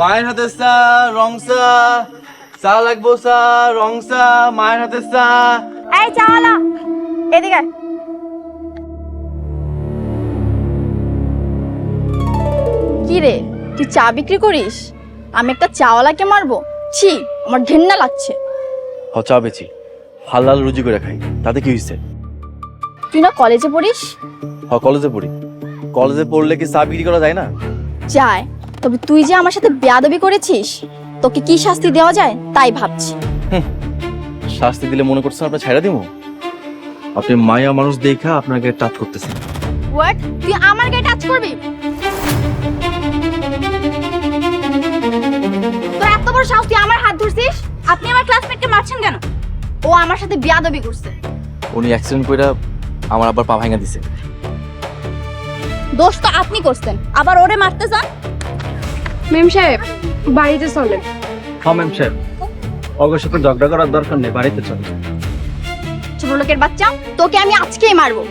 মায়ের হাতে চা, রং চা, চা লাগবো চা, রং চা, মায়ের হাতে চা। এই চাওয়ালা, এদিকে। কি রে, তুই চা বিক্রি করিস? আমি একটা চাওয়ালাকে মারবো? ছি, আমার ঘেন্না লাগছে। চা বেচি, হালাল রুজি করে খাই, তাতে কি হয়েছে? তুই না কলেজে পড়িস? কলেজে পড়ি। কলেজে পড়লে কি চা বিক্রি করা যায় না? যায়, তবে তুই যে আমার সাথে বেয়াদবি করেছিস, তোকে কি শাস্তি দেওয়া যায় তাই ভাবছি। শাস্তি দিলে মনে করছেন আপনার ছাইড়া দিব? আপনি মায়া মানুষ দেখা আপনাকে টাচ করতেছেন। হোয়াট? তুই আমার গায়ে টাচ করবি? তোর এত বড় সাহস, তুই আমার হাত ধরছিস? আপনি আমার ক্লাসমেটকে মারছেন কেন? ও আমার সাথে বেয়াদবি করছে। উনি অ্যাক্সিডেন্ট কইরা আমার আবার পা ভাঙা দিছে। দোষ তো আপনি করছেন, আবার ওরে মারতে চান? মেম সাহেব, বাড়িতে চলেন। হ্যাঁ ম্যাম সাহেব, অগর সাথে ঝগড়া করার দরকার নেই, বাড়িতে চল। ছোট লোকের বাচ্চা, তোকে আমি আজকেই মারবো।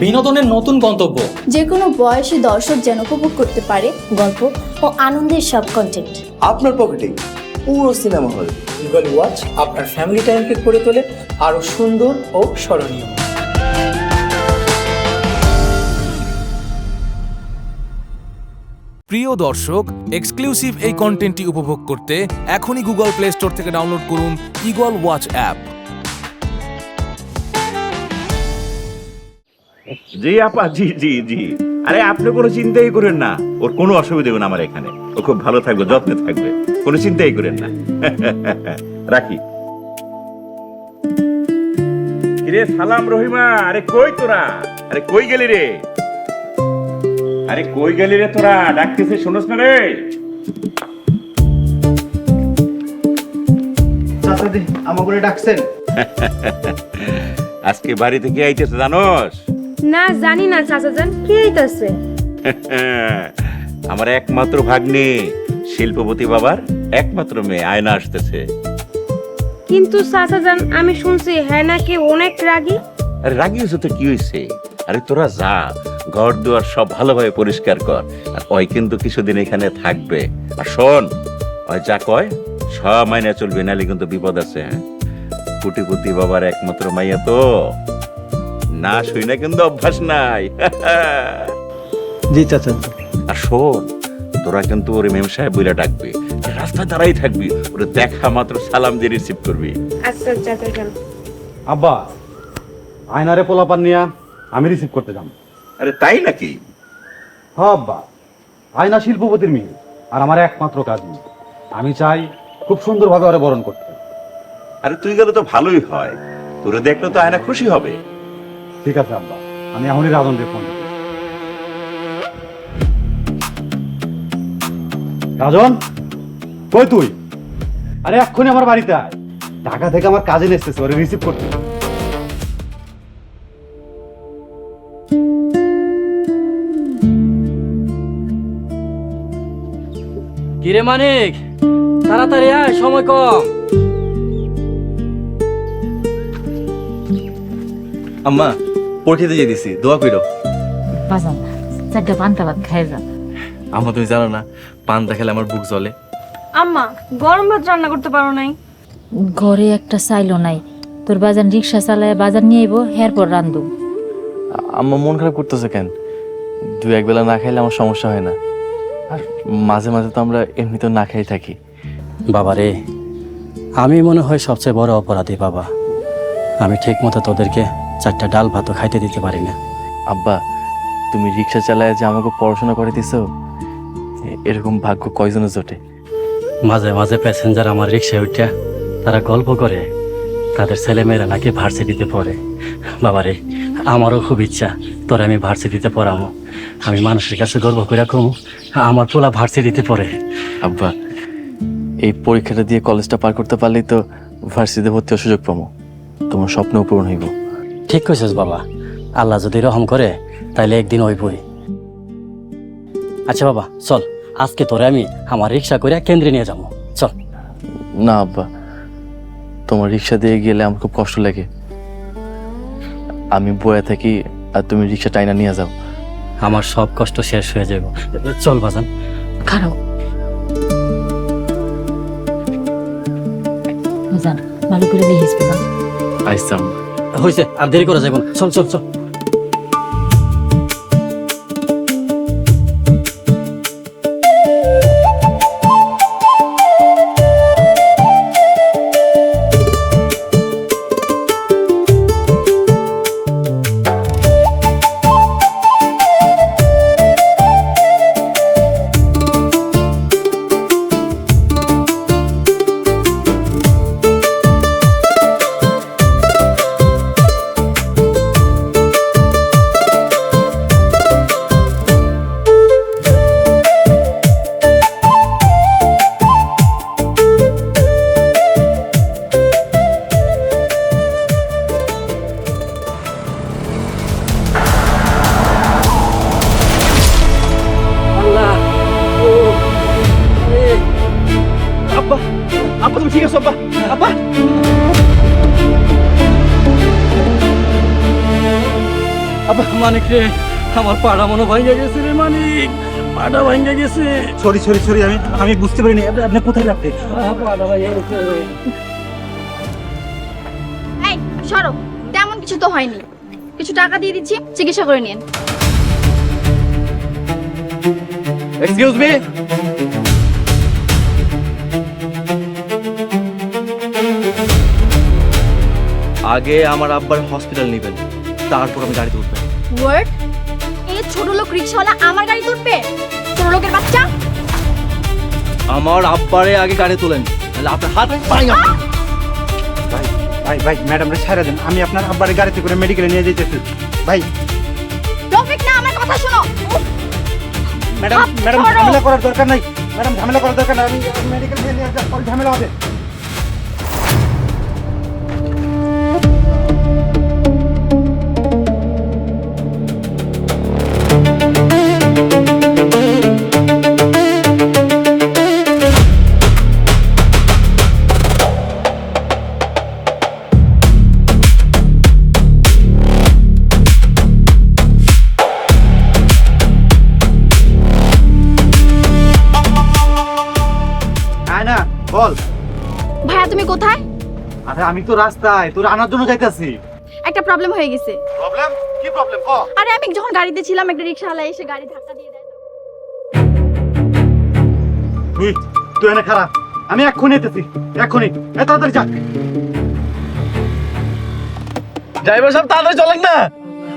বিনোদনের নতুন গন্তব্য, যে কোনো বয়সী দর্শক যেন উপভোগ করতে পারে গল্প ও আনন্দের সব কন্টেন্ট আপনার পকেটে পুরো সিনেমা হল। গুগল ওয়াচ আপনার ফ্যামিলি টাইমকে করে তোলে আরো সুন্দর ও স্মরণীয়। প্রিয় দর্শক, এক্সক্লুসিভ এই কন্টেন্টটি উপভোগ করতে এখনই গুগল প্লে স্টোর থেকে ডাউনলোড করুন ইগল ওয়াচ অ্যাপ। জি আপা, জি জি জি। আরে আপনি কোনো চিন্তাই করেন না, ওর কোনো অসুবিধা হবে না আমার এখানে। ও খুব ভালো থাকবে, যত্নে থাকবে, কোনো চিন্তাই করেন না। রাখি। কিরে সালাম রহিমা, আরে কই তোরা? আরে কই গেলি রে? আরে কই গেলি রে তোরা? ডাকতেছে, শুনোস না রে? চাচাদি আমাকে ডাকছেন? আজকে বাড়ি থেকে আইতেছে জানোস? না জানি না চাচাজান, কি হইতাছে? আমার একমাত্র ভাগ্নে শিল্পপতি বাবার একমাত্র মেয়ে আয়না আসতেছে। কিন্তু চাচাজান, আমি শুনছি হ্যাঁ নাকি অনেক রাগী। আরে রাগি হয়েছে তো কি হয়েছে? আরে তোরা যা, ঘর দুয়ার সব ভালোভাবে পরিষ্কার কর। আর ওই কিন্তু কিছুদিন এখানে থাকবে। আর শোন, ওই যা কয় সব মাইনে চলবে, নাহলে কিন্তু বিপদ আছে। হ্যাঁ, কোটিপতি বাবার একমাত্র মাইয়া তো, না শুই না কিন্তু অভ্যাস নাই। জি চাচা। আর শোন, তোরা কিন্তু ওরে মেম সাহেব বইলা ডাকবি, রাস্তায় দাঁড়াই থাকবি, ওরে দেখা মাত্র সালাম দিয়ে রিসিভ করবি। আচ্ছা চাচাজান। আব্বা, আয়নারে পোলাপান নিয়া আমি রিসিভ করতে যাব। আরে তাই নাকি? হ্যাঁ আব্বা, আয়না শিল্পপতির মেয়ে আর আমার একমাত্র কাজ। আমি চাই খুব সুন্দরভাবে ওরে বরণ করতে। আরে তুই গেলে তো ভালোই হয়, তোরে দেখলে তো আয়না খুশি হবে। ঠিক আছে আব্বা, আমি এখনই রাজনকে ফোন দিচ্ছি। রাজন, কই তুই? আরে এক্ষুনি আমার বাড়িতে আয়, ঢাকা থেকে আমার কাজে এসেছে, ওরে রিসিভ করতে। কিরে মানিক, তাড়াতাড়ি আয়, সময় কম। আম্মা, পরীক্ষা দিয়ে দিছি, দোয়া কইরো। বাজান, চারটা পান্তা ভাত খাই যা। আম্মা তুমি জানো না, পান্তা খেলে আমার বুক জ্বলে। আম্মা, গরম ভাত রান্না করতে পারো নাই? ঘরে একটা চাইলো নাই, তোর বাজান রিক্সা চালায় বাজার নিয়ে আইবো, এরপর রান্ধু। আম্মা মন খারাপ করতেছে কেন? দুই এক বেলা না খাইলে আমার সমস্যা হয় না। আর মাঝে মাঝে তো আমরা এমনিতেও না খেয়ে থাকি। বাবা রে, আমি মনে হয় সবচেয়ে বড় অপরাধী বাবা। আমি ঠিক মতো তোদেরকে 4টা ডাল ভাতও খাইতে দিতে পারি না। আব্বা, তুমি রিক্সা চালায় যে আমাকে পড়াশোনা করে দিছো, এরকম ভাগ্য কয়জনে জোটে। মাঝে মাঝে প্যাসেঞ্জার আমার রিক্সায় উঠে তারা গল্প করে তাদের ছেলেমেয়েরা নাকি ভার্সিটিতে পড়ে। বাবারে, আমারও খুব ইচ্ছা তোরা আমি ভার্সিটিতে পড়াবো। আমি মানুষের কাছে গর্ব করে কমু আমার পোলা ভার্সিটিতে পড়ে। আব্বা, এই পরীক্ষাটা দিয়ে কলেজটা পার করতে পারলেই তো ভার্সিটিতে ভর্তি হওয়ার সুযোগ পাবো, তোমার স্বপ্নও পূরণ হইব। ঠিক কইছিস বাবা, আল্লাহ যদি রহম করে তাইলে একদিন হইবই। আচ্ছা বাবা চল, আজকে তোরে আমি আমার রিক্সা করে কেন্দ্রে নিয়ে যাবো, চল। না আব্বা, তোমার রিক্সা দিয়ে গেলে আমার খুব কষ্ট লাগে। আমি বয়ে থাকি আর তুমি রিক্সা টাইনা নিয়ে যাও। আমার সব কষ্ট শেষ হয়ে যাবে। চল বাজান। খারাপ বাজান, ভালো করে দেখিস বাজান। আইসাম হয়েছে, আর দেরি করা যাবে না, চল চল চল। আব্বা, তুমি ঠিক আছো? আব্বা, আব্বা, আব্বা, মানিক রে, আমার পাড়া মনে ভাঙ্গা গেছে রে মানিক, পাড়া ভাঙ্গা গেছে। সরি সরি সরি, আমি বুঝতে পারিনি। আপনি কোথায় রাখতে? পাড়া ভাঙ্গা গেছে। এই সরো, তেমন কিছু তো হয়নি। কিছু টাকা দিয়ে দিচ্ছি, চিকিৎসা করে নিন। Excuse me. আগে আমার আব্বার হসপিটাল নেবেন, তারপর আমি গাড়িতে উঠবেন। ওয়ার্ড, এই ছোট লোক রিকশাওয়ালা আমার গাড়ি তুলবে? ছোট লোকের বাচ্চা। আমার আব্বারে আগে গাড়ি তোলেন, তাহলে আপনার হাত ভাঙা। ভাই ভাই ভাই, ম্যাডামরে ছাড়া দেন, আমি আপনার আব্বারের গাড়িতে করে মেডিকেলে নিয়ে যেতেছি। ভাই রফিক, না আমার কথা শোনো। ম্যাডাম, ম্যাডাম ঝামেলা করার দরকার নাই। ম্যাডাম ঝামেলা করার দরকার নাই, আমি মেডিকেল নিয়ে নিয়ে যাবো, ঝামেলা হবে। না বল। ভাইয়া তুমি কোথায়? আরে আমি তো রাস্তায় তোর আনার জন্য যাইতাছি। একটা প্রবলেম হয়ে গেছে। প্রবলেম? কি প্রবলেম ক? আরে আমি যখন গাড়িতে ছিলাম, একটা রিকশাওয়ালা এসে গাড়ি ধাক্কা দিয়ে দেয়। তুই এনে খারাপ, আমি এক্ষুনি যেতেছি, এক্ষুনি। এত তাড়াতাড়ি যা। ড্রাইভার সাহেব, তাড়াতাড়ি চলেন না।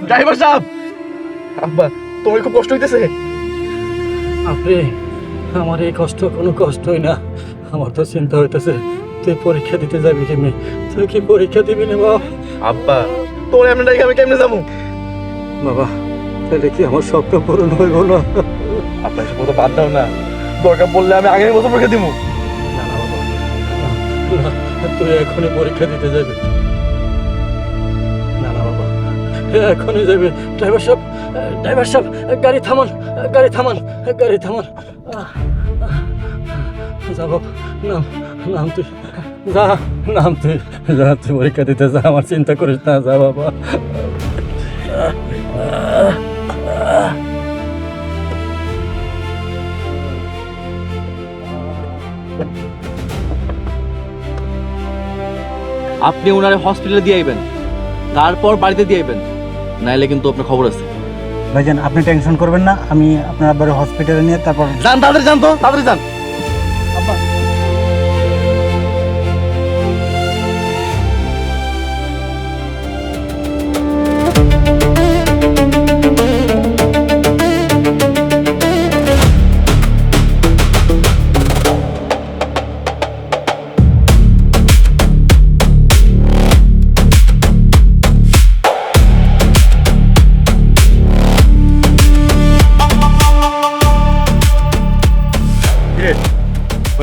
ড্রাইভার সাহেব। আব্বা, তোমার খুব কষ্ট হইতেছে? আপনি, আমার এই কষ্ট কোনো কষ্টই না। আমার তো চিন্তা হইতেছে তুই পরীক্ষা দিতে যাবি কেমনি? তুই কি পরীক্ষা দিবি না বাবা? আব্বা, তোর এমনি ডাইকে আমি কেমনে যাবো? বাবা, তাহলে কি আমার স্বপ্ন পূরণ হইব না? আপনার এসব কথা বাদ দাও না, দরকার পড়লে আমি আগামী বছর পরীক্ষা দিব। না না বাবা, না, তুই এখনই পরীক্ষা দিতে যাবি। না না বাবা, এখনই যাবি। ড্রাইভার সাহেব, ড্রাইভার সাহেব, গাড়ি থামান, গাড়ি থামান, গাড়ি থামান। যা বাবা, নাম, নাম তুই, যা, নাম তুই, যা, তুই পরীক্ষা দিতে যা, আমার চিন্তা করিস না, যা বাবা। আপনি ওনারে হসপিটালে দিয়ে আইবেন, তারপর বাড়িতে দিয়ে আইবেন, নাইলে কিন্তু আপনার খবর আছে। ভাইজান আপনি টেনশন করবেন না, আমি আপনার আব্বার হসপিটালে নিয়ে তারপর যান, তাড়াতাড়ি যান তো, তাড়াতাড়ি যান।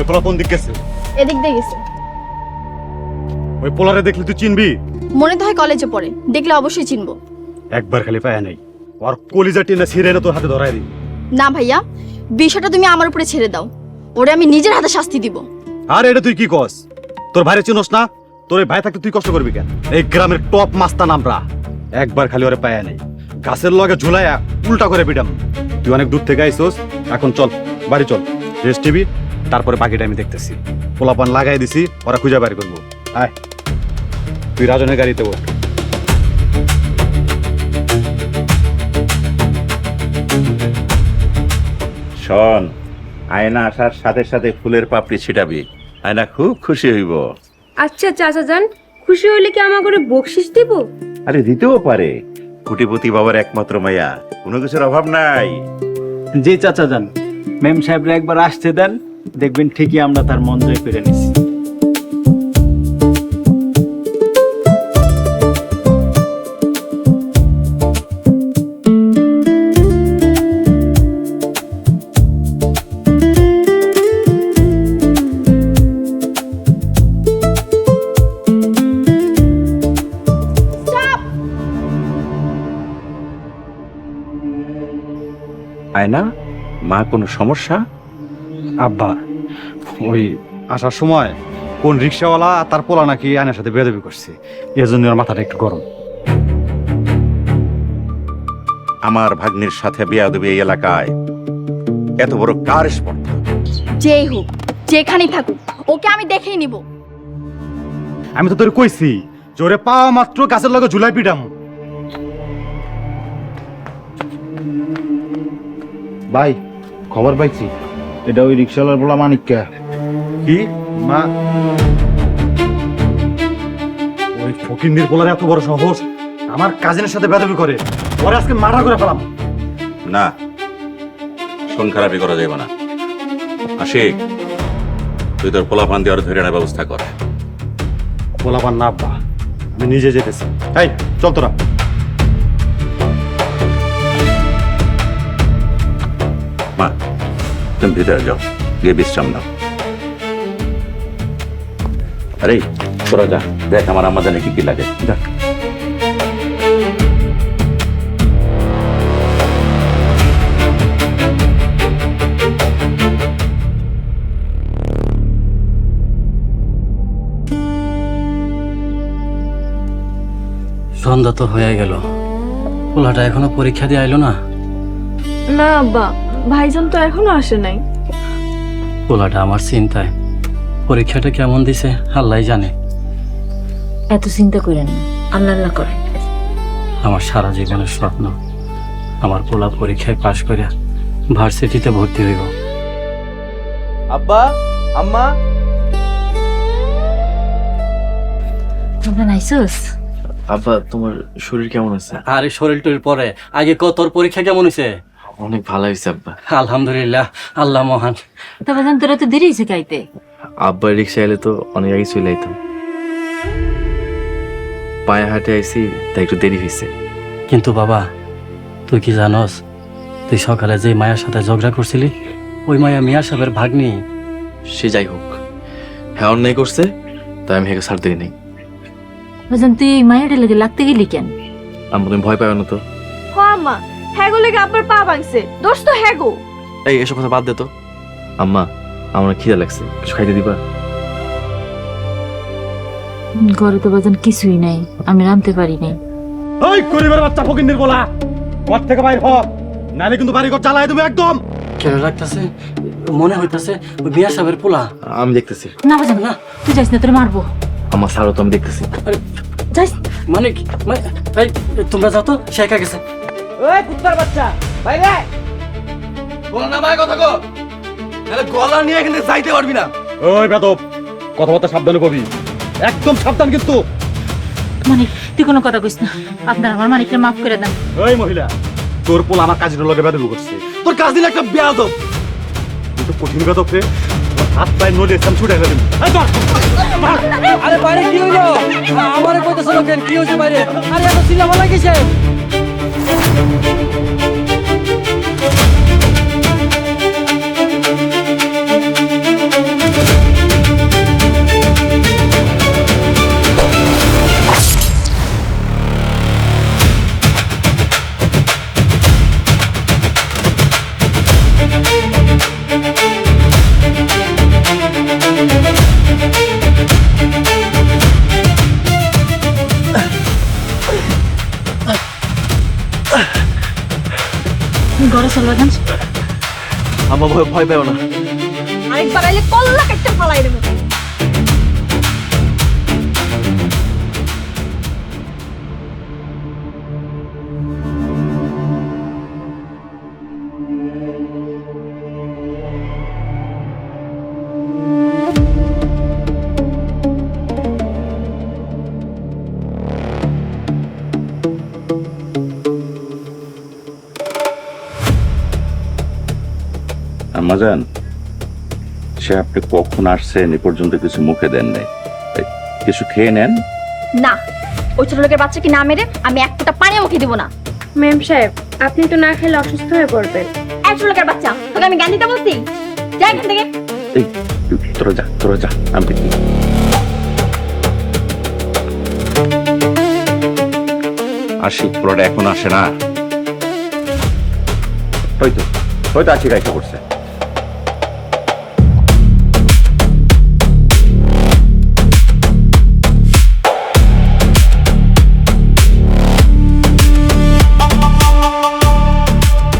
ওই পোলা কোন দিক গেছে? এদিক দিয়ে গেছে। ওই পোলারে দেখলে তুই চিনবি? মনে তো হয় কলেজে পড়ে, দেখলে অবশ্যই চিনবো। একবার খালি পায় নাই, আর কলিজা টেনে ছিঁড়ে না তোর হাতে ধরাই দিই। না ভাইয়া, বিষয়টা তুমি আমার উপরে ছেড়ে দাও, ওরে আমি নিজের হাতে শাস্তি দিব। আর এটা তুই কি কস? তোর ভাইরে চিনোস না? তোর এই ভাই থাকতে তুই কষ্ট করবি কেন? এই গ্রামের টপ মাস্তান আমরা, একবার খালি ওরে পায় নাই, গাছের লগে ঝুলাইয়া উল্টা করে পিটাম। তুই অনেক দূর থেকে আইসোস, এখন চল বাড়ি চল, রেস্ট নিবি, তারপরে বাকিটা আমি দেখতেছি। পোলাপান লাগাই দিছি, ওরা খুঁজে বাড়ি করবো। আয় তুই রাজনের গাড়িতে বল। শোন, আয়না আসার সাথে সাথে ফুলের পাপড়ি ছিটাবি, আয়না খুব খুশি হইব। আচ্ছা চাচা যান, খুশি হইলে কি আমার করে বকশিস দিব? আরে দিতেও পারে, কোটিপতি বাবার একমাত্র মাইয়া, কোনো কিছুর অভাব নাই। জি চাচা যান, মেম সাহেবরা একবার আসতে দেন, দেখবেন ঠিকই আমরা তার মন জয় করে নিছি। আয়না, মা কোনো সমস্যা? আব্বা, ওই আসার সময় কোন রিক্সাওয়ালা আর তার পোলা নাকি আয়নার সাথে বেয়াদবি করছে, এর জন্য ওর মাথাটা একটু গরম। আমার ভাগ্নির সাথে বেয়াদবি এই এলাকায় এত বড় কার স্পর্ধা? যেই হোক, যেখানেই থাকুক, ওকে আমি দেখেই নিব। আমি তো তোর কইছি যে ওরে পাওয়া মাত্র গাছের লগে ঝুলাই পিটাম। ভাই খবর পাইছি, এটা ওই রিক্সাওয়ালার বলা মানিককে। কি মা? ওই ফকিন্দির পোলার এত বড় সাহস, আমার কাজিনের সাথে বেয়াদবি করে, ওরে আজকে মার্ডার করে ফেলাম। না, শোন, খারাপই করা যাবে না। আশিক, তুই তোর পোলাপান দিয়ে ধরে আনার ব্যবস্থা কর। পোলাপান না আব্বা, আমি নিজে যেতেছি। এই চল তোরা। মা, তুমি ভিতরে যাও, গিয়ে বিশ্রাম নাও। আরে তোরা যা, দেখ আমার আম্মা জানে কি কি লাগে, যা। সন্ধ্যা তো হয়ে গেল, পোলাটা এখনো পরীক্ষা দিয়ে আইলো না। না আব্বা, ভাইজান তো এখনো আসে নাই। পোলাটা আমার চিন্তায়, পরীক্ষাটা কেমন দিছে আল্লাহ জানে। এত চিন্তা করেন না, আল্লাহ আল্লাহ করেন। আমার সারা জীবনের স্বপ্ন আমার পোলা পরীক্ষায় পাশ করে ভার্সিটিতে ভর্তি হইব। আব্বা, আম্মা, তোমরা নাইসোস? আব্বা তোমার শরীর কেমন আছে? আরে শরীর টরীর পরে, আগে তোর পরীক্ষা কেমন হয়েছে? অনেক ভালো হয়েছে আব্বা। আলহামদুলিল্লাহ, আল্লাহ মহান। তবে জান তোরা তো দেরি হয়েছে গাইতে। আব্বা রিক্সা এলে তো অনেক আগে চলে আইতাম, পায়ে হাঁটে আইছি তাই একটু দেরি হয়েছে। কিন্তু বাবা, তুই কি জানস, তুই সকালে যে মায়ের সাথে ঝগড়া করছিলি, ওই মায়া মিয়া সাহেবের ভাগ্নি। সে যাই হোক, হ্যাঁ অন্যায় করছে, তাই আমি হেকে ছাড় দিই নাই। বাজান তুই এই মায়ের লেগে লাগতে গেলি কেন? আম্মা তুমি ভয় পাবে না তো? আম্মা, হ্যাগো লেগে আব্বার পা ভাঙছে, দোষ তো হ্যাগো। এই এসব কথা বাদ দে তো। আম্মা, আমার খিদা লাগছে, কিছু খাইতে দিবা? ঘরে তো বাজান কিছুই নাই, আমি রাঁধতে পারি নাই। ওই গরিবের বাচ্চা ফকিন্দির পোলা, ঘর থেকে বাইর হ, নালে কিন্তু বাড়ি ঘর জ্বালাই দেবো একদম। কেন রাখতেছে, মনে হইতাছে ওই মিয়া সাহেবের পোলা। আমি দেখতেছি। না বাজান না, তুই যাইস না, তোর মারবো। আমার ছাড়ো তো, আমি দেখতেছি। আরে যাইস। মানে কি? এই, তোমরা যাও তো, সে একা গেছে। ওই কুত্তার বাচ্চা বাইরে বল না ভাই কথা কো, নাহলে গলা নিয়ে এখানে যাইতে পারবি না। ওই বেদব, কথাবার্তা সাবধানে কবি, একদম সাবধান কিন্তু। মানিক তুই কোনো কথা কইস না, আপনার আমার মানিককে মাফ করে দেন। ওই মহিলা, তোর পোলা আমার কাজের লগে বেদবি করছে। তোর কাজ দিলে একটা বেয়াদব। কিন্তু কঠিন বেদব রে, হাত পায়ে নড়ে এসে ছুটে গেলেন। আরে বাইরে কি হইলো? আমারে কইতেছ কেন? কি হইছে বাইরে? আরে এত চিল্লাফাল্লা লাগিছে। ঘরে চলবে গান আমার ভয় পেও না। আরেকবার আইলে কল্লা কেটে ফালাই দেবো। আম্মাজান, সে আপনি কখন আসছেন এ পর্যন্ত কিছু মুখে দেন নাই, কিছু খেয়ে নেন। না, ওই ছোট লোকের বাচ্চাকে না মেরে আমি এক ফোঁটা পানি মুখে দিব না। ম্যাম সাহেব, আপনি তো না খেলে অসুস্থ হয়ে পড়বেন। এক ছোট লোকের বাচ্চা, তোকে আমি জ্ঞান দিতে বলছি? যা এখান থেকে। এই তোরা যা, আমি দেখি। আর শীতপুরটা এখন আসে না, হয়তো আজকে গাইতে করছে।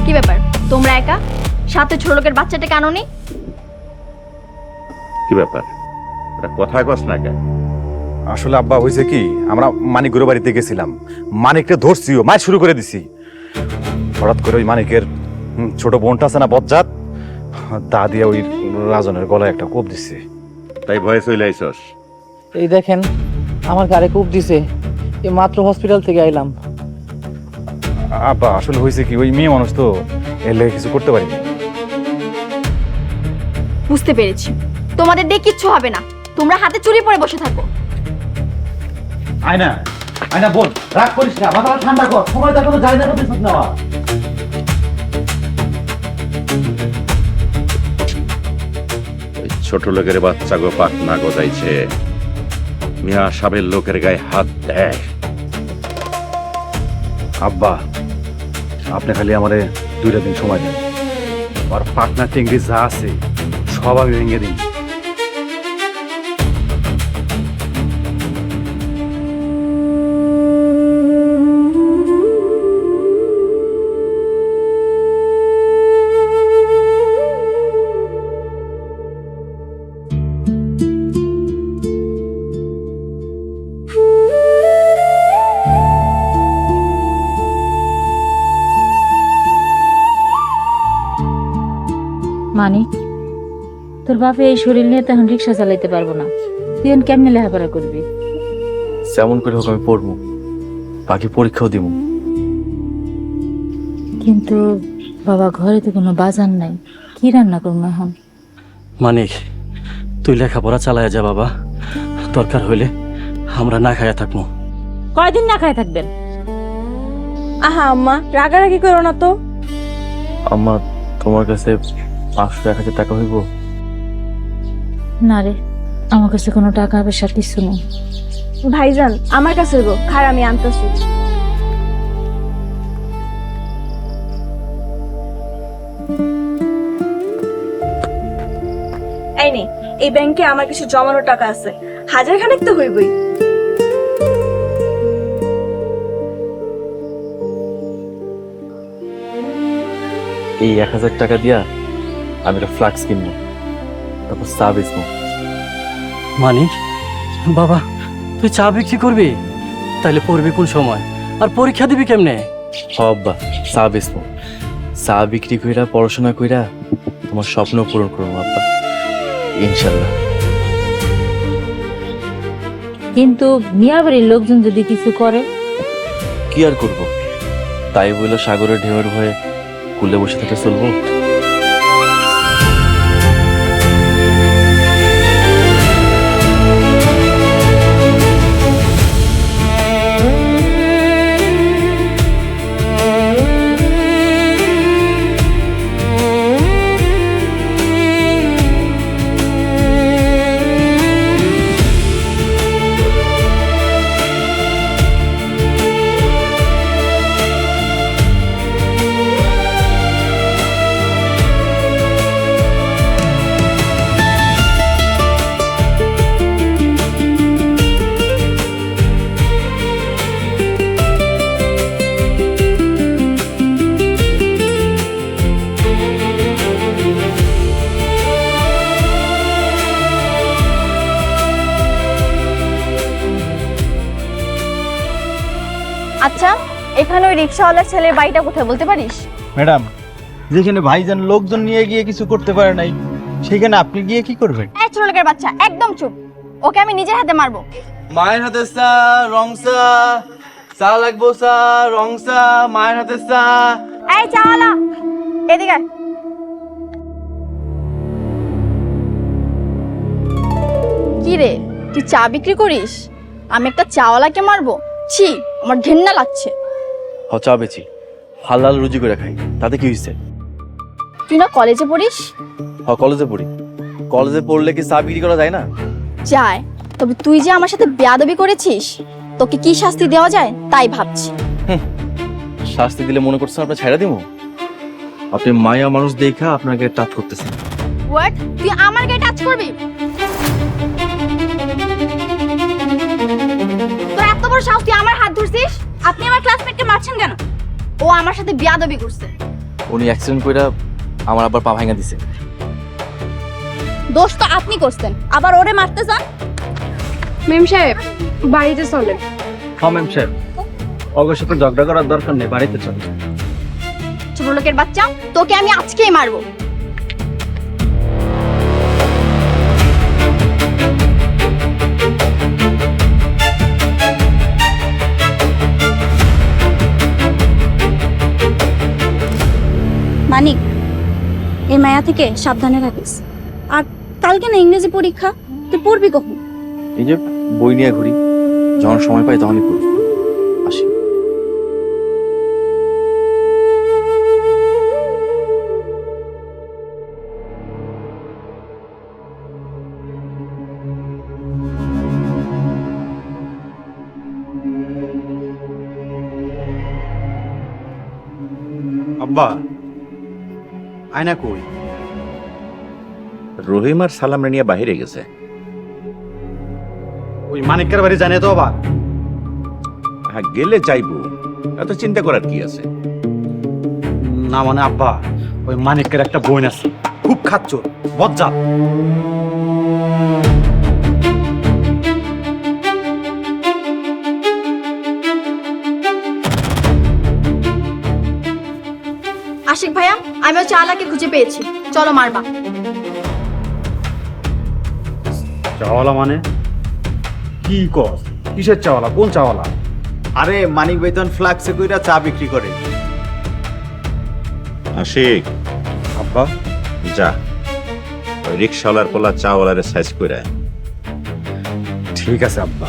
কি ব্যাপার, তোমরা একা? সাথে ছোট লোকের বাচ্চাটাকে আনোনি? কি ব্যাপার, কথা কস না কেন? আসলে আব্বা হয়েছে কি, আমরা মানিকের বাড়িতে গেছিলাম, মানিককে ধরছিও, মার শুরু করে দিছি। হঠাৎ করে ওই মানিকের ছোট বোনটা আছে না বজ্জাত, তা দিয়ে ওই রাজনের গলায় একটা কোপ দিছে। তাই ভয়ে চলে আইসস? এই দেখেন আমার গাড়ি কূপ দিছে, এই মাত্র হসপিটাল থেকে আইলাম। আব্বা আসলে হয়েছে কি, ওই মেয়ে মানুষ তো, এর লেগে কিছু করতে পারিনি। বুঝতে পেরেছি, তোমাদের দিয়ে কিচ্ছু হবে না। তোমরা হাতে চুরি পরে বসে থাকো। আয়না বল, রাগ করিস না, মাথা ঠান্ডা কর, সময় দেখো তো, যাই না করতে শুক নেওয়া। ছোট লোকের বাচ্চা গো পাক না গজাইছে, মিয়া সাবের লোকের গায়ে হাত দেয়। আব্বা আপনি খালি আমারে 2টা দিন সময় দেন, আর পাটনা টেঙ্গি যা আছে সব আমি ভেঙে দিন। মানিক, তোর বাপে এই শরীর নিয়ে তখন রিক্সা চালাইতে পারবো না, তুই এখন কেমনে লেখাপড়া করবি? যেমন করে হোক আমি পড়বো, বাকি পরীক্ষাও দিব। কিন্তু বাবা ঘরে তো কোনো বাজার নাই, কি রান্না করবো এখন? মানিক, তুই লেখাপড়া চালায় যা বাবা, দরকার হইলে আমরা না খাইয়া থাকবো। কয়দিন না খায় থাকবেন? আহা আম্মা, রাগারাগি করো না তো। আম্মা, তোমার কাছে 500-1000 টাকা হইব? না রে, আমার কাছে কোনো টাকা পয়সা কিছু নেই। ভাইজান আমার কাছে গো, খার আমি আনতেছি। এই নে, এই ব্যাংকে আমার কিছু জমানো টাকা আছে, 1000 খানেক তো হইবই। এই 1000 টাকা দিয়া আমি একটা ফ্লাক্স কিনবো, তারপর চা বেচবো। মানিক বাবা, তুই চা বিক্রি করবি? তাইলে পড়বি কোন সময়, আর পরীক্ষা দিবি কেমনে? হব্বা চা বেচবো, চা বিক্রি কইরা পড়াশোনা কইরা তোমার স্বপ্ন পূরণ করবো আব্বা, ইনশাল্লাহ। কিন্তু মিয়া বাড়ির লোকজন যদি কিছু করে? কি আর করব, তাই বললো সাগরের ঢেউয়ের ভয়ে কুলে বসে থেকে চলবো? আচ্ছা, এখানে ওই রিক্সাওয়ালার ছেলের বাড়িটা কোথায় বলতে পারিস? ম্যাডাম, যেখানে ভাইজান লোকজন নিয়ে গিয়ে কিছু করতে পারে নাই, সেখানে আপনি গিয়ে কি করবেন? এই ছোট লোকের বাচ্চা, একদম চুপ। ওকে আমি নিজের হাতে মারবো। মায়ের হাতে চা, রং চা, চা লাগবো চা, রং চা, মায়ের হাতে চা। এই চাওয়ালা, এদিকে আয়। কি রে, তুই চা বিক্রি করিস? আমি একটা চাওয়ালাকে মারবো? ছি, আমার ঘেন্না লাগছে। হ, চা বেচি, হালাল রুজি করে খাই, তাতে কি হয়েছে? তুই না কলেজে পড়িস? হ, কলেজে পড়ি। কলেজে পড়লে কি চা বিক্রি করা যায় না? যায়, তবে তুই যে আমার সাথে বেয়াদবি করেছিস, তোকে কি শাস্তি দেওয়া যায় তাই ভাবছি। শাস্তি দিলে মনে করছেন আপনার ছাইড়া দিব? আপনি মায়া মানুষ দেখা আপনাকে টাচ করতেছেন। হোয়াট? তুই আমার গায়ে টাচ করবি? তোর এত বড় সাহস, তুই আমার হাত ধরছিস? আপনি আমার ক্লাসমেটকে মারছেন কেন? ও আমার সাথে বেয়াদবি করছে। উনি অ্যাক্সিডেন্ট কইরা আমার আবার পা ভাঙা দিছে। দোষ তো আপনি করছেন, আবার ওরে মারতে যান? মেম সাহেব, বাড়িতে চলেন। হ্যাঁ ম্যাম সাহেব, অবশ্য তো ঝগড়া করার দরকার নেই, বাড়িতে চলে। ছোট লোকের বাচ্চা, তোকে আমি আজকেই মারবো। মানিক, এই মায়া থেকে সাবধানে থাকিস। আর কালকে না ইংরেজি পরীক্ষা, তুই পড়বি কখন? এই যে বই নিয়ে ঘুরি, যখন সময় পাই তখনই পড়ি। আসি। আব্বা, আয়না কই? রহিম আর সালামরে নিয়ে বাহিরে গেছে। ওই মানিকের বাড়ি জানে তো আবার? হ্যাঁ, গেলে যাইবো, এত চিন্তা করার কি আছে? না মানে আব্বা, ওই মানিকের একটা বোন আছে, খুব খাচ্ছ, বজ্জাত। আশিক ভাইয়া, আমি ওই চাওয়ালাকে খুঁজে পেয়েছি, চলো মারবা। চাওয়ালা মানে কি কস? কিসের চাওয়ালা? কোন চাওয়ালা? আরে মানিক বেতন ফ্লাক্সে কইরা চা বিক্রি করে। আশিক, আব্বা, যা ওই রিক্সাওয়ালার পোলা চাওয়ালারে সাইজ করে। ঠিক আছে আব্বা,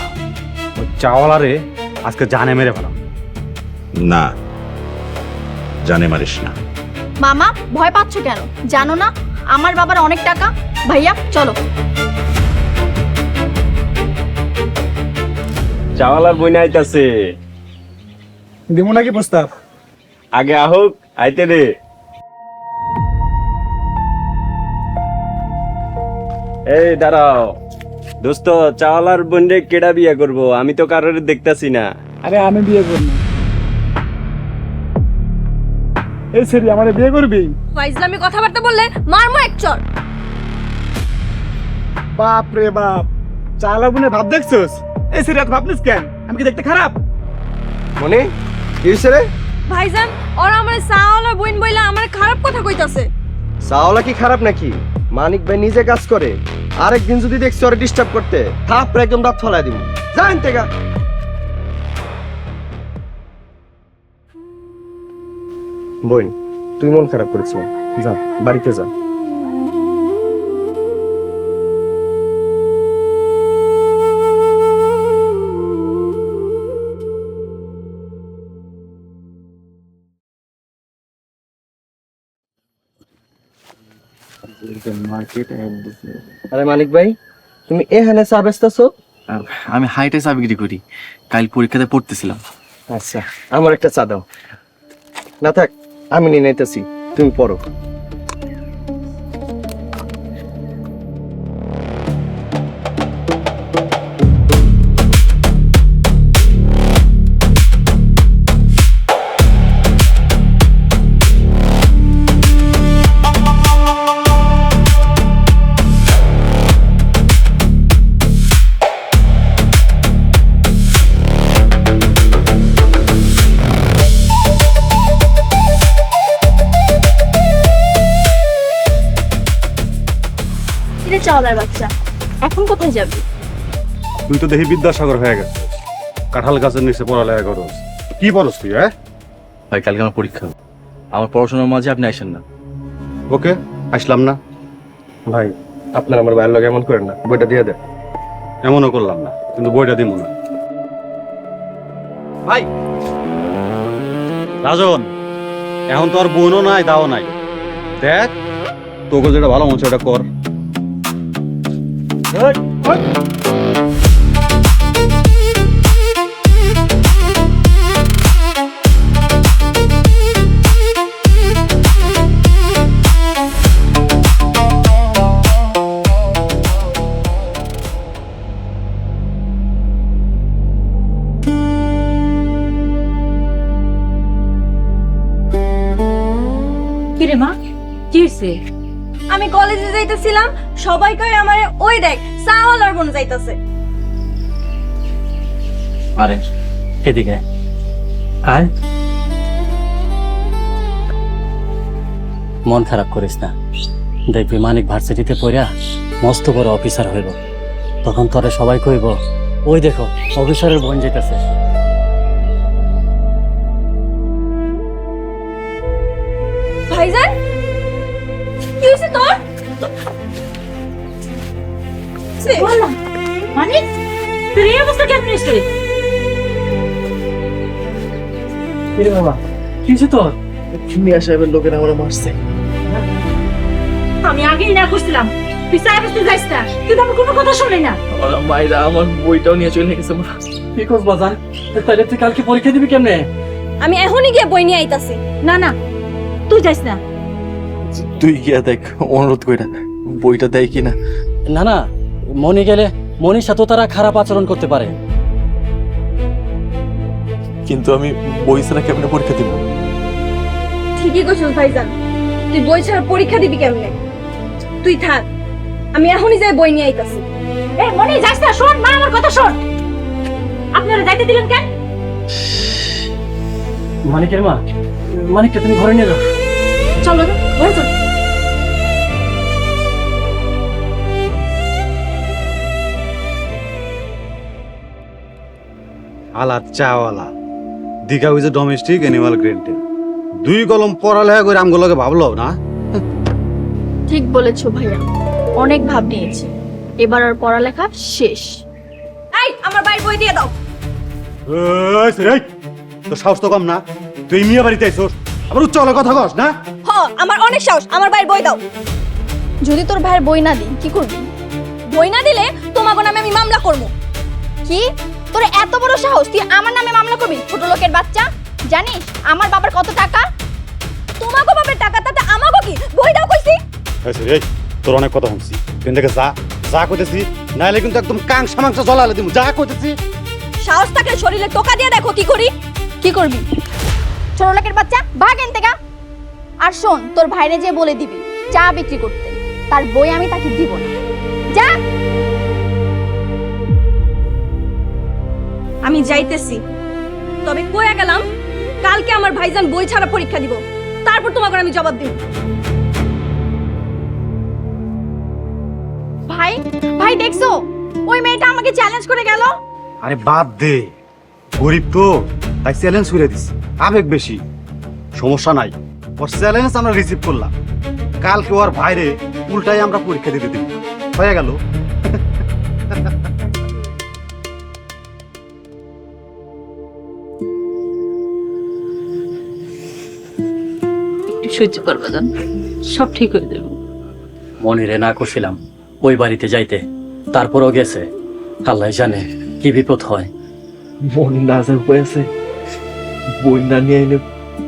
ওই চাওয়ালারে আজকে জানে মেরে ফেলাম। না, জানে মারিস না। মামা, ভয় পাচ্ছ কেন? জানো না আমার বাবার অনেক টাকা? ভাইয়া চলো। চাওয়ালার বই আইতাছে। দেবো নাকি প্রস্তাব? আগে আহুক, আইতে দে। এই দাঁড়াও দোস্ত, চাওয়ালার বোনরে কেডা বিয়ে করবো? আমি তো কারোর দেখতাছি না। আরে আমি বিয়ে করবো। এই সেরি আমারে বিয়ে করবি? ফাইজলামি কথাবার্তা বললে মারমু এক চর। বাপ রে বাপ, চালা বোনের ভাব দেখছস? এই সেরি এত ভাবনিস কেন? আমি কি দেখতে খারাপ? মনে কি হয়েছে রে? ভাইজান ওরা আমার সাওয়ালা বইন বইলা আমার খারাপ কথা কইতাছে। চাওলা কি খারাপ নাকি? মানিক ভাই নিজে কাজ করে, আরেকদিন যদি দেখছি ওরে ডিস্টার্ব করতে থাপড়ে একদম দাঁত ফলাই দিব। জান থেকে বোন, তুই মন খারাপ করেছ, যা বাড়িতে যা। আরে মানিক ভাই, তুমি এখানে চা বেচতেছো? আমি হাইটে চা বিক্রি করি, কাল পরীক্ষাতে পড়তেছিলাম। আচ্ছা, আমার একটা চা দাও। না থাক, আমি নিয়ে নিতেছি, তুমি পড়ো। কিরে চাওয়ালার বাচ্চা, এখন কোথায় যাবি? তুই তো দেখি বিদ্যাসাগর হয়ে গেছে, কাঁঠাল গাছের নিচে পড়ালেখা করস। কি পড়স তুই? ভাই কালকে আমার পরীক্ষা, আমার পড়াশোনার মাঝে আপনি আসেন না। ওকে, আসলাম না। ভাই, আপনার আমার ভাইয়ের লগে এমন করেন না, বইটা দিয়ে দেন। এমনও করলাম না, কিন্তু বইটা দিব না। ভাই রাজন, এখন তো আর বোনও নাই, দাও নাই। দেখ তোকে যেটা ভালো মনে হচ্ছে ওটা কর। কিরে মা, কি হয়েছে? আমি কলেজে যাইতেছিলাম, সবাই কয় আমারে ওই দেখ সাওয়ালার বোন যাইতাছে। আরে এদিকে আয়, মন খারাপ করিস না। দেখবি মানিক ভার্সিটিতে পড়া মস্ত বড় অফিসার হইব, তখন তোরে সবাই কইব ওই দেখো অফিসারের বোন যেতেছে। ভাইজান কি হইছে তোর? বললাম মানে তোর এই অবস্থা কেমন হয়েছে? কিরে বাবা, কি হয়েছে তোর? মিয়া সাহেবের লোকেরা আমরা মারছে। আমি আগেই না করছিলাম তুই চা বেচতে যাইস না, কিন্তু আমি কোনো কথা শুনলি না। মাইরা আমার বইটাও নিয়ে চলে গেছে। কি করছ বাজান? তাহলে তুই কালকে পরীক্ষা দিবি কেমনে? আমি এখনই গিয়ে বই নিয়ে আইতাছি। না না, তুই যাইস না। তুই গিয়া দেখ, অনুরোধ কইরা বইটা দেয় কিনা। না না, মনি গেলে মনির সাথে তারা খারাপ আচরণ করতে পারে। কিন্তু আমি বই ছাড়া কেমনে পরীক্ষা দিব? ঠিকই কইছিস ভাইজান, তুই বই ছাড়া পরীক্ষা দিবি কেমনে? তুই থাক, আমি এখনই যাই বই নিয়ে আইতাছি। এই মনি যাইস না, শোন মা আমার কথা শোন। আপনারা যাইতে দিলেন কেন? মানিকের মা, মানিককে তুমি ঘরে নিয়ে যাও। চলো না, ঘরে চল। আলা চাওয়ালা দিঘা হইছে ডোমেস্টিক অ্যানিমাল গ্রেন্টে। দুই কলম পড়ালেখা করে আমগুলোকে ভাবলো না। ঠিক বলেছো ভাইয়া, অনেক ভাব নিয়েছি, এবার আর পড়ালেখা শেষ। এই আমার ভাই বই দিয়ে দাও। এই তো সাহস তো কম না, তুই মিয়া বাড়িতে আইছস, আবার উচ্চ গলায় কথা কস না? হ, আমার অনেক সাহস, আমার ভাই বই দাও। যদি তোর ভাইয়ের বই না দিই কি করবি? বই না দিলে তোমাকে নামে আমি মামলা করব। কি তোর এত বড় সাহস, তুই আমার নামে মামলা করবি? ছোট লোকের বাচ্চা, জানিস আমার বাবার কত টাকা? তোমাকে বাবার টাকা তাতে আমাকে কি? বই দাও কইছি। এই তোর অনেক কথা শুনছি, তুই দেখে যা যা কইতেছি, নাইলে কিন্তু একদম কাংসা মাংসা জ্বলালে দিমু। যা কইতেছি। সাহস থাকলে শরীরে টোকা দিয়ে দেখো কি করি। কি করবি? ছোট লোকের বাচ্চা, ভাগ এন থেকে। আর শোন, তোর ভাইরে যে বলে দিবি চা বিক্রি করতে, তার বই আমি তাকে দিব না। যা। আমি যাইতেছি, তবে কইয়া গেলাম কালকে আমার ভাইজান বই ছাড়া পরীক্ষা দিব, তারপর তোমাকে আমি জবাব দিব। ভাই ভাই দেখছো ওই মেয়েটা আমাকে চ্যালেঞ্জ করে গেল। আরে বাদ দে, গরিব তো তাই চ্যালেঞ্জ করে দিস, আবেগ বেশি। সমস্যা নাই, ওর চ্যালেঞ্জ আমরা রিসিভ করলাম। কালকে ওর ভাইরে উল্টাই আমরা পরীক্ষা দিতে দিব, হয়ে গেল। একটু সহ্য করবা জান, সব ঠিক হয়ে যাবে। মনিরে না করছিলাম ওই বাড়িতে যাইতে, তারপরও গেছে। আল্লাহ জানে কি বিপদ হয়। মনি না যার উপায় আছে, বই না নিয়ে এনে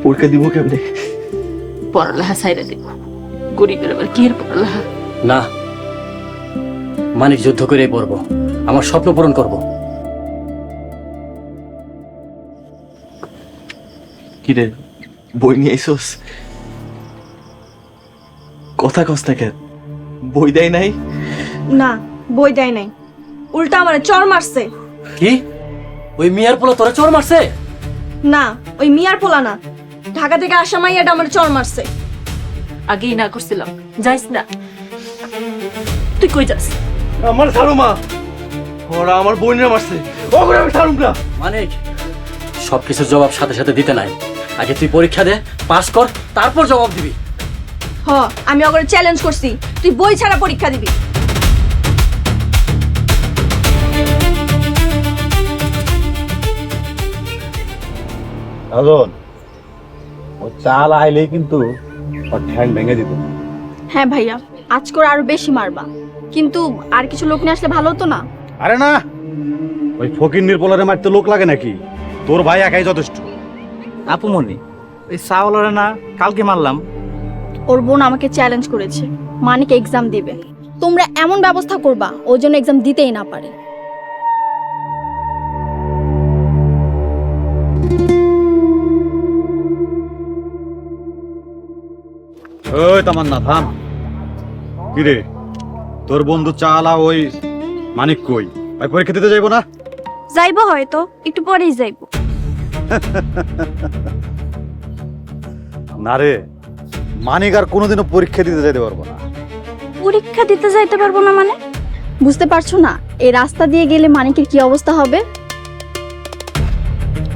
পরীক্ষা দিব কেমনে? পড়ালেখা সাইরা দিব, গরিবের আবার কি এর পড়ালেখা? না, মানিক যুদ্ধ করে পড়বো, আমার স্বপ্ন পূরণ করব। কি রে, বই নিয়ে আইসোস? কথা কস না কেন? বই দেয় নাই? না, বই দেয় নাই, উল্টা আমারে চর মারছে। কি ওই মিয়ার পোলা তোরা চোর মারছে? না, ওই মিয়ার পোলা না, ঢাকা থেকে আসা মাইয়াটা আমার চর মারছে। আগেই না করছিলাম, যাইস না। তুই কই যাস? আমার ছাড়ো মা, ওরা আমার বোনের মারছে, ওগুলো আমি ছাড়ুম না। মানিক, সবকিছুর জবাব সাথে সাথে দিতে নাই, আগে তুই পরীক্ষা দে, পাস কর, তারপর জবাব দিবি। হ, আমি ওকে চ্যালেঞ্জ করছি, তুই বই ছাড়া পরীক্ষা দিবি। রাজন, ও চাল আইলেই কিন্তু ওর ঠ্যাং ভেঙে দিত। হ্যাঁ ভাইয়া, আজ করে আরো বেশি মারবা, কিন্তু আর কিছু লোক নিয়ে আসলে ভালো হতো না? আরে না, ওই ফকির নির্বলারে মারতে লোক লাগে নাকি? তোর ভাই একাই যথেষ্ট। আপু মনি, ওই সাওলারে না কালকে মারলাম। ওর বোন আমাকে চ্যালেঞ্জ করেছে, মানিক এক্সাম দিবে। তোমরা এমন ব্যবস্থা করবা ও জন্য এক্সাম দিতেই না পারে। ওই তামান্না থাম। কিরে, তোর বন্ধু চালা ওই মানিক কই? ভাই পরীক্ষা দিতে যাইবো না? যাইবো হয়তো, একটু পরেই যাইবো। না রে, মানিক আর কোনোদিনও পরীক্ষা দিতে যাইতে পারবো না। পরীক্ষা দিতে যাইতে পারবো না মানে? বুঝতে পারছো না এই রাস্তা দিয়ে গেলে মানিকের কি অবস্থা হবে?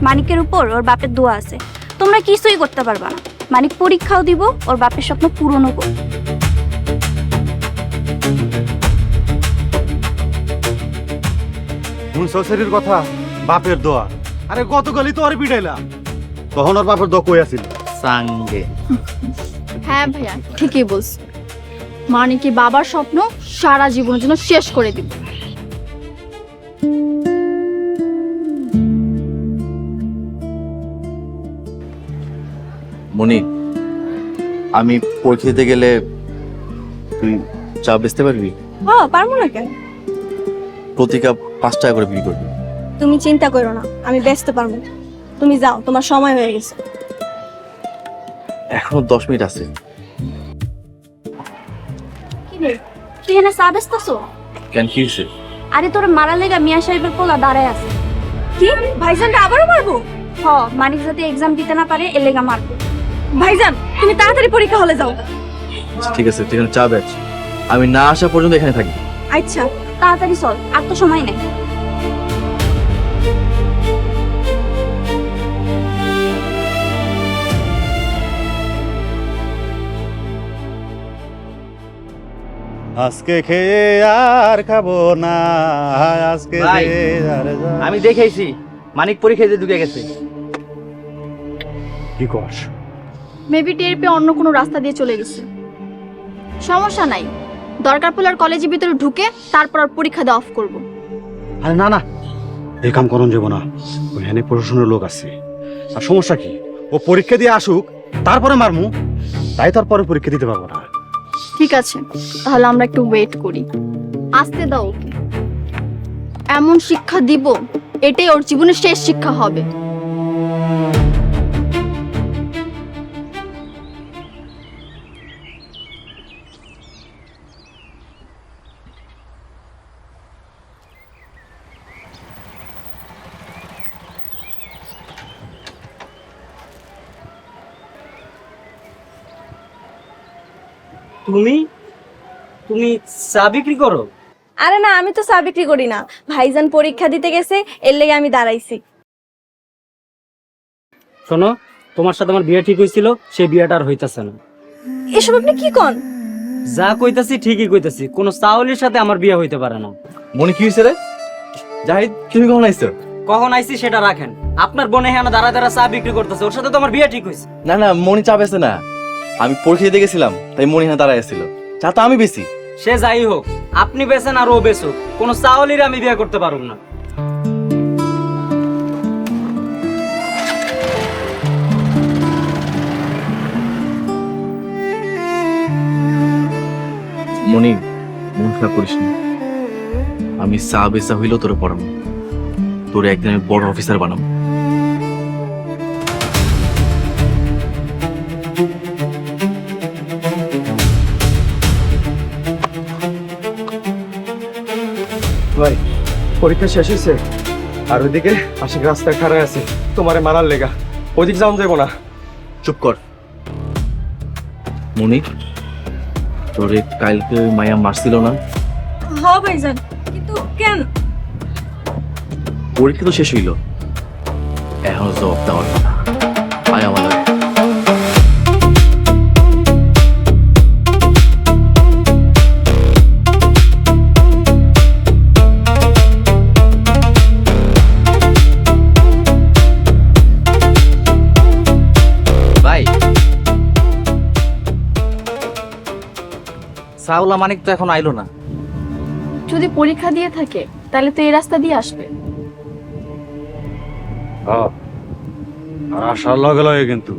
মানিকের উপর ওর বাপের দোয়া আছে, তোমরা কিছুই করতে পারবা না। মানিক পরীক্ষাও দিব, ওর বাপের স্বপ্ন পূরণও করবে। মুনসির কথা, বাপের দোয়া। আরে গতকালই তো আর পিটাইলাম, তখন ওর বাপের দোয়া কই আছিল? সাঙ্গে। হ্যাঁ ভাইয়া, ঠিকই বলছো। মানিকের বাবার স্বপ্ন সারা জীবনের জন্য শেষ করে দিব। মনি, আমি পরীক্ষা দিতে গেলে তুই চা বেচতে পারবি? পারবো না কেন? প্রতি কাপ 5 টাকা করে বিক্রি করবি। তুমি চিন্তা করো না, আমি ব্যস্ত পারবো। তুমি যাও, তোমার সময় হয়ে গেছে। এখনো 10 মিনিট আছে। কি রে, তুই এনে চা বেচতেছো? কেন, কি হয়েছে? আরে তোর মারা লেগা মিয়া সাহেবের পোলা দাঁড়ায় আছে। কি, ভাইজানটা আবারও মারবো? হ, মানিক যাতে এক্সাম দিতে না পারে এর লেগা মারবো। ভাইজান, তুমি তাড়াতাড়ি পরীক্ষা হলে যাও। ঠিক আছে, তুই এখানে চা বেচ, আমি না আসা পর্যন্ত এখানে থাকবি। আচ্ছা। তাড়াতাড়ি চল, আর তো সময় নেই। আজকে খেয়ে আর খাবো না, আজকে আমি দেখেছি মানিক পরীক্ষা দিতে ঢুকে গেছে। কি করস? মেবি টের পেয়ে অন্য কোনো রাস্তা দিয়ে চলে গেছে। সমস্যা নাই, দরকার পড়লে আর কলেজের ভিতরে ঢুকে তারপর আর পরীক্ষা দেওয়া অফ করবো। আরে না না, এই কাম করন যাবো না, ওইখানে প্রশাসনের লোক আছে। আর সমস্যা কি, ও পরীক্ষা দিয়ে আসুক, তারপরে মারমু, তাই তারপরে পরীক্ষা দিতে পারবো না। ঠিক আছে, তাহলে আমরা একটু ওয়েট করি। আসতে দাও ওকে, এমন শিক্ষা দিব এটাই ওর জীবনের শেষ শিক্ষা হবে। তুমি তুমি চা বিক্রি করো? আরে না, আমি তো চা বিক্রি করি না, ভাইজান পরীক্ষা দিতে গেছে, এর লেগে আমি দাঁড়াইছি। শোনো, তোমার সাথে আমার বিয়ে ঠিক হয়েছিল, সেই বিয়েটা আর হইতাছে না। এসব আপনি কি কন? যা কইতাছি ঠিকই কইতাছি, কোনো চাউলের সাথে আমার বিয়ে হইতে পারে না। মনি কি হয়েছে রে? জাহিদ, তুমি কখন আইছো? কখন আইছি সেটা রাখেন, আপনার বোনে হ্যাঁ দাঁড়া দাঁড়া চা বিক্রি করতেছে, ওর সাথে তো আমার বিয়ে ঠিক হয়েছে। না না, মনি চা বেছে না, আমি পরীক্ষা দিতে গেছিলাম তাই মনি হ্যাঁ দাঁড়ায় ছিল। চা তো আমি বেশি। সে যাই হোক, আপনি বেছেন আর ও বেচুক, কোনো চাউলের আমি বিয়ে করতে পারব না। মনি, মন খারাপ করিস না, আমি চা বেচা হইলেও তোরে পড়াবো, তোরে একদিন আমি বড় অফিসার বানাবো। ভাই পরীক্ষা শেষ হয়েছে, আর ওইদিকে আশিক রাস্তায় খাড়া আছে তোমারে মারার লেগা, ওইদিক যাওয়া যাবো না। চুপ কর মনি, তোরে কালকে মায়া মারছিল না? হ ভাইজান, কিন্তু কেন? পরীক্ষা তো শেষ হইল, এখন জবাব দেওয়ার কথা। আয় আমার লগে। ভাই, সাউলা মানিক তো এখন আইলো না। যদি পরীক্ষা দিয়ে থাকে তাহলে তো এই রাস্তা দিয়ে আসবে। আর আসার লগে লগে কিন্তু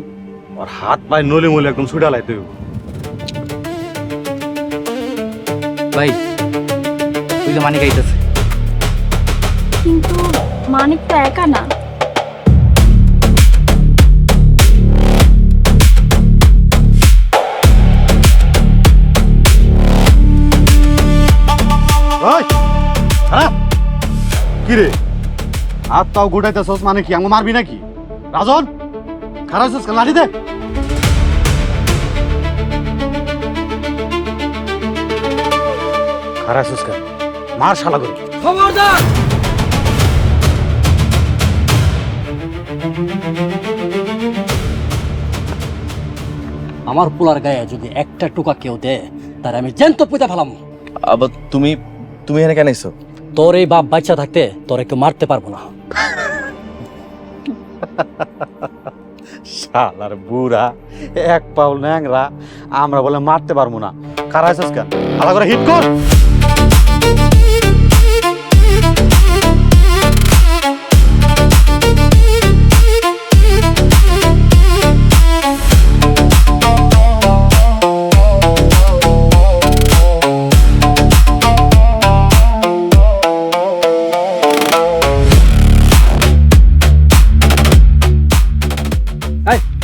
আর হাত পায়ে নলি মলি একদম ছুটা লাইতে হইব। ভাই, তুই তো মানিক আইতেছে। কিন্তু মানিক তো একা না। কি রে, হাত তাও গোটাইতেছস মানে কি আমাকে মারবি নাকি? রাজন, খারাপ লাঠি দে। খারাপ মার শালা করে। খবরদার! আমার পোলার গায়ে যদি একটা টুকা কেউ দেয়, তার আমি জ্যান্ত পুঁতে ফেলাম। আবার তুমি তুমি এখানে কেন আইছো? তোর এই বাপ বাচ্চা থাকতে তোর কেউ মারতে পারবো না। শালার বুড়া, এক পাউল ন্যাংরা, আমরা বলে মারতে পারবো না। খারাপ কেন? আলাদা করে হিট কর।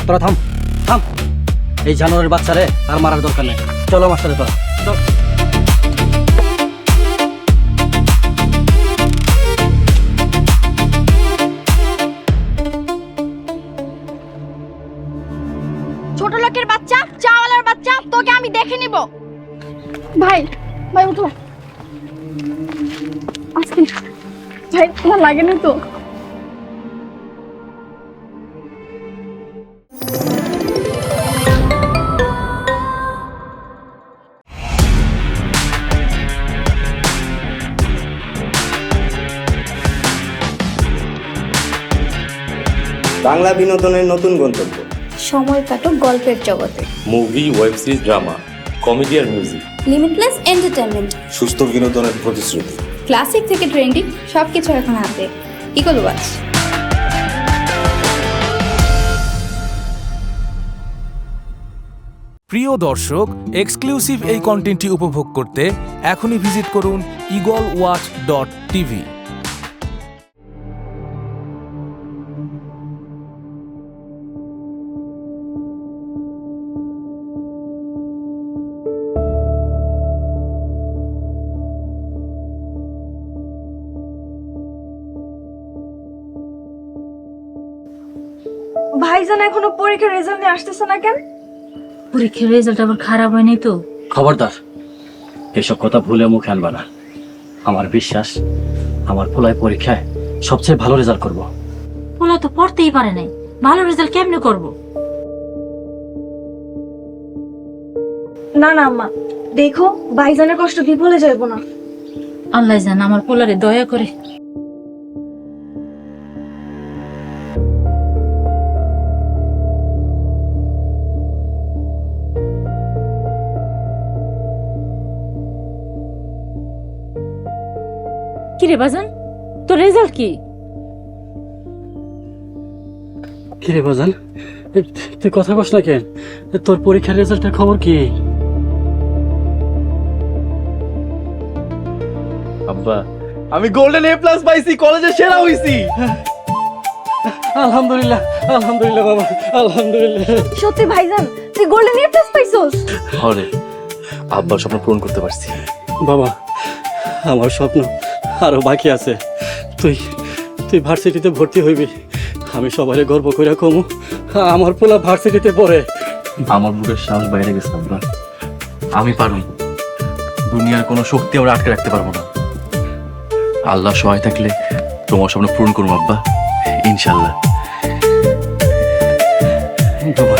তোরা থাম থাম, এই জানোয়ারের বাচ্চারে আর মারার দরকার নেই। চলো আমার সাথে তোরা। ছোট লোকের বাচ্চা, চাওয়ালার বাচ্চা, তোকে আমি দেখে নিব। ভাই ভাই উঠো। আজকে ভাই তোমার লাগেনি তো? বাংলা বিনোদনের নতুন গন্তব্য। সময় কাটুক গল্পের জগতে। Movie, web series, drama, comedy আর মিউজিক। Limitless entertainment. সুস্থ বিনোদনের প্রতিশ্রুতি। ক্লাসিক থেকে ট্রেন্ডিং সবকিছু এখন হাতে। Eagle Watch. প্রিয় দর্শক, এক্সক্লুসিভ এই কন্টেন্টটি উপভোগ করতে এখনই ভিজিট করুন eagleWatch.tv। ভাইজান এখনো পরীক্ষার রেজাল্ট নিয়ে আসতেছে না কেন? পরীক্ষার রেজাল্ট আবার খারাপ হয়নি তো, খবরদার এসব কথা ভুলে মুখে আনবা না। আমার বিশ্বাস আমার পোলায় পরীক্ষায় সবচেয়ে ভালো রেজাল্ট করব। পোলা তো পড়তেই পারে নাই, ভালো রেজাল্ট কেমনে করব? না না আম্মা, দেখো ভাইজানের কষ্ট কি ভুলে যাইবো না। আল্লাহ জান আমার পোলারে দয়া করে। কিরে বাজান, তোর রেজাল্ট কি? কিরে বাজান, তুই কথা কস না কেন? তোর পরীক্ষার রেজাল্টের খবর কি? আব্বা, আমি গোল্ডেন এ প্লাস পাইছি, কলেজে সেরা হইছি। আলহামদুলিল্লাহ, আলহামদুলিল্লাহ বাবা, আলহামদুলিল্লাহ। সত্যি ভাইজান, তুই গোল্ডেন এ প্লাস পাইছস? হরে, আব্বার স্বপ্ন পূরণ করতে পারছি। বাবা, আমার স্বপ্ন আরো বাকি আছে। তুই তুই ভার্সিটিতে ভর্তি হইবি। আমি সবাই গর্ব কইরা কমু আমার পোলা ভার্সিটিতে পড়ে। আমার বুকের সাহস বাইরে গেছে আব্বা, আমি পারুম। দুনিয়ার কোনো শক্তি আমরা আটকে রাখতে পারবো না। আল্লাহ সহায় থাকলে তোমার স্বপ্ন পূরণ করবো আব্বা, ইনশাল্লাহ। বাবা,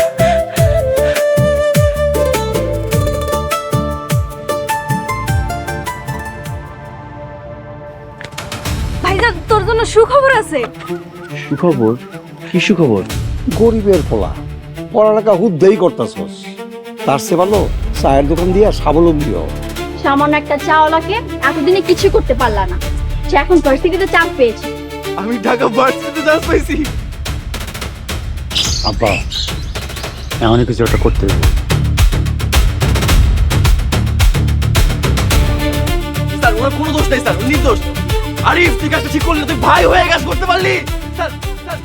ভাইজান তোর জন্য সুখবর আছে। সুখবর? কি সুখবর? গরিবের পোলা পড়ালেখা হুদ্দেই করতেছস, তার সে ভালো চায়ের দোকান দিয়া স্বাবলম্বী হও। সামান্য একটা চাওয়ালাকে এতদিনে কিছু করতে পারলা না, সে এখন ভার্সিটিতে চান্স পেয়েছে। আমি ঢাকা ভার্সিটিতে চান্স পাইছি। আব্বা, এমন কিছু একটা করতে হবে। স্যার, ওর কোনো দোষ নাই স্যার, ও নির্দোষ। আরিফ, তুই কাজটা ঠিক করলি না, তুই ভাই হয়ে কাজ করতে পারলি। Sir, sir.